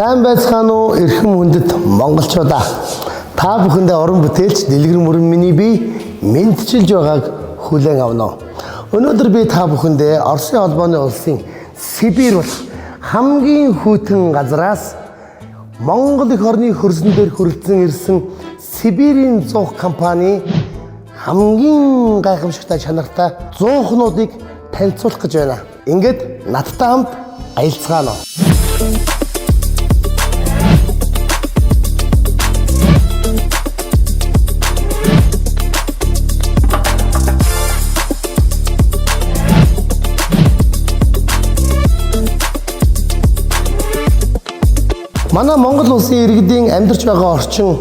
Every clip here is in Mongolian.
Сайн байцгаана уу эрхэм хүндэт монголчуудаа. Та бүхэндээ орон бүтээлч дэлгэр мөрөн миний бие мэдчилж байгааг хүлээн авна. Өнөөдөр би та бүхэндээ Оросын холбооны улсын Сибирь болох хамгийн хүйтэн газраас Монгол эх орны хөрсөн дээр хүрэлцэн ирсэн Сибирийн зуух компани хамгийн гайхамшигтай чанартай зуухнуудыг танилцуулах гэж байна. Ингээд надтай хамт аялцгаана. Манай Монгол улсын иргэдийн амьдарч байгаа орчин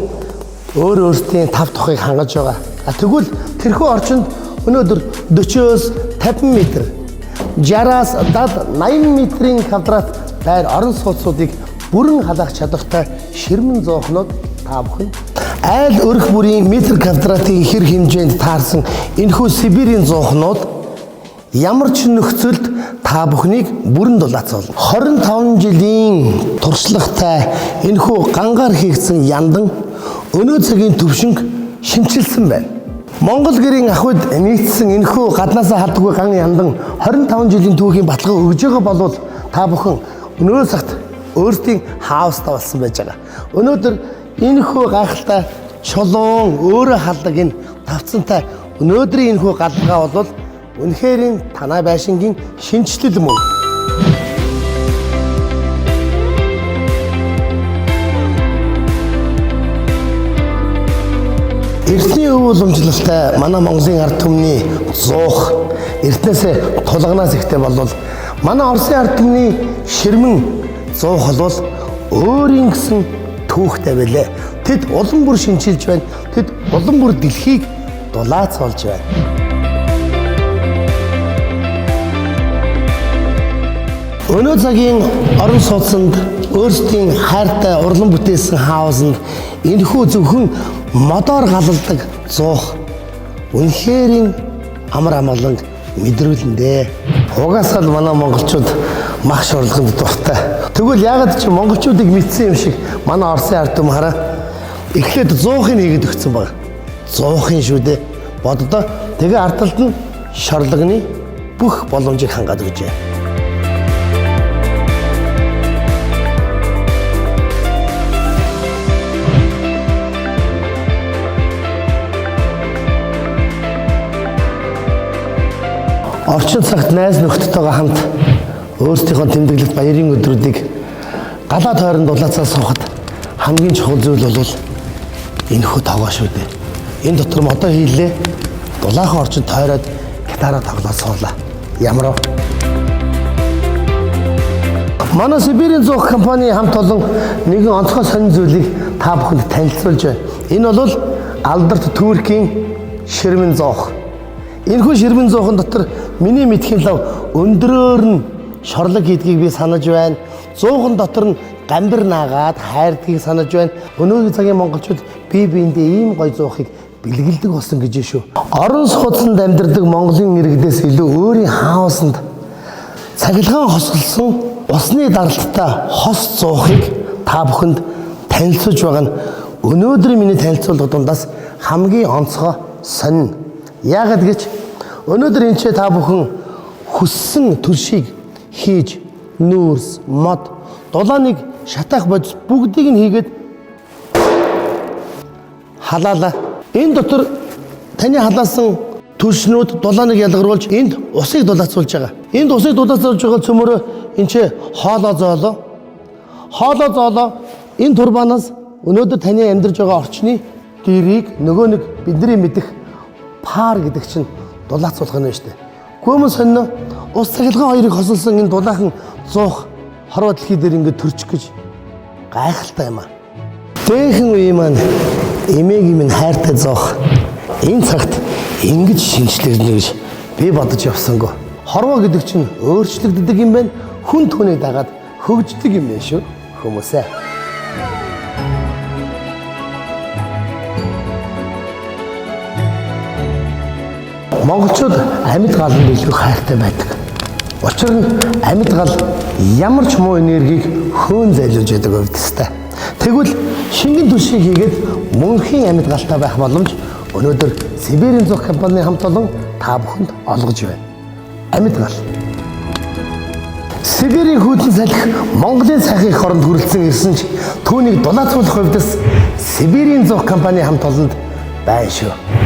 өөрсдийн тав тухыг хангаж байгаа. Тэгвэл тэрхүү орчинд өнөөдөр 40-оос 50 м, 60-аас дад 80 м-ийн квадрат байр орон сууцуудыг бүрэн халаах чадвартай ширмэн зоохнууд та бүхэн айл өрх бүрийн метр квадратын хэр хэмжээнд таарсан энэхүү Сибирийн зоохнууд ямар ч нөхцөлд та бүхнийг бүрэн дулаацуулна. 25 жилийн туршлагатай энэхүү гангаар хийгдсэн яндан өнөө цагийн төвшинг шинчилсэн байна. Монгол гэрийн ахуйд нийцсэн энэхүү гаднаасаа хадаггүй ган яндан 25 жилийн түүхийн баталгаа өгж байгаа болвол та бүхэн өнөө цагт өөрсдийн хаустай болсон байж байгаа. Өнөөдөр энэхүү гайхалтай чулуун өөрөө халдаг энэ тавцантай өнөөдрийн энэхүү галгаа бол үнэхээр танай байшингийн шинжлэл мөн. Эртний өв уламжлалтай манай Монголын ард түмний зуух эртнээсээ тулганаас ихтэй болвол манай Оросын ард түмний ширмэн зуух бол өөрийн гэсэн түүхтэй байлээ. Тэд улам бүр шинчилж байна. Тэд улам бүр дэлхийг дулаацуулж байна. Өнөө цагийн орон сууцнд өөрсдийн хайртай урлан бүтээсэн хаусанд энэхүү зөвхөн модоор галалдаг зуух үнэхээр амар амгалан мэдрүүлэндээ. Угаасаа л манай монголчууд мах шуурлаганд дуртай. Тэгвэл яагаад ч монголчуудыг мэдсэн юм шиг манай Оросын ард түмэн хараа эхлээд зуухыг хийгээд өгсөн баг. Зуухын шүү дээ. Боддоо тэгээ ард талд нь шорлогны бүх боломжийг хангаад өгчээ. Орчин цагт найз нөхдөдтэйгээ хамт өөрсдийнхөө тэмдэглэлт баярын өдрүүдийг галаа тойронд дулаацаа суухад хамгийн чухал зүйл бол энэхүү тоогоо шүү дээ. Энэ дотор модоо хийлээ. Дулаахан орчинд тойроод гитараа тоглоод суулаа. Ямар вэ? Манай Сибирийн зуух компани хамт олон нэгэн онцгой сонин зүйлийг та бүхэнд танилцуулж байна. Энэ бол алдарт Туркийн ширмэн зуух. Энэхүү ширмэн зуухан дотор миний мэдхийн лав өндрөөр нь шорлог хийдгийг би санаж байна. Зуухан дотор нь гамбир наагаад хайрдгийг санаж байна. Өнөөгийн цагийн монголчууд бие биендээ ийм гоё зуухыг бэлгэлдэг болсон гэж шүү. Орон сууцнд амьдардаг Монголын иргэдээс илүү өөрийн хаусанд цахилгаан хосголсон усны даралттай хос зуухыг та бүхэнд танилцуулж байгаа нь өнөөдрийн миний танилцуулга дундаас хамгийн онцгой сонин. Яагаад гэж өнөөдөр энэ ч та бүхэн хүссэн төршийг хийж нүүрс, мод, дулааныг шатаах бодис бүгдийг нь хийгээд халаалаа. Энэ дотор таны халаасан төршнүүд дулааныг ялгаруулж энд усыг дулаацуулж байгаа. Энд усыг дулаацуулж байгаа цөмөрөө энэ ч хоолоо зоолоо. Хоолоо зоолоо энэ турбанаас өнөөдөр таны амьдарч байгаа орчны гэрийг нөгөө нэг бидний мэдэх пар гэдэг чинь дулаацуулах нь шүү дээ. Гүмэн сонино ус цахилгаан хоёрыг хосолсон энэ дулаахан зуух хорвоо дэлхий дээр ингээд төрчих гэж гайхалтай юм аа. Дээхэн үе маань эмээгийн минь хайртай зуух энэ цагт ингэж шинжлэгдэнэ гэж би бодож явсангүй. Хорвоо гэдэг чинь өөрчлөгддөг юм байна. Хүн түүнийг дагаад хөгждөг юм байна шүү хүмүүсээ. Монголчууд амьд галанд илүү хайртай байдаг. Учир нь амьд гал ямар ч муу энергийг хөөн зайлуулж яадаг өвдөстэй. Тэгвэл шингэн түлшийг хийгээд мөнхийн амьд галтай байх боломж өнөөдөр Сибирийн зуух компани хамт олон та бүхэнд олгож байна. Амьд гал. Сибирийн хүүдэн салхи Монголын цахим их оронд хүрэлцэн ирсэн ч түүнийг дулаацуулах хувьд Сибирийн зуух компани хамт олонд байна шүү.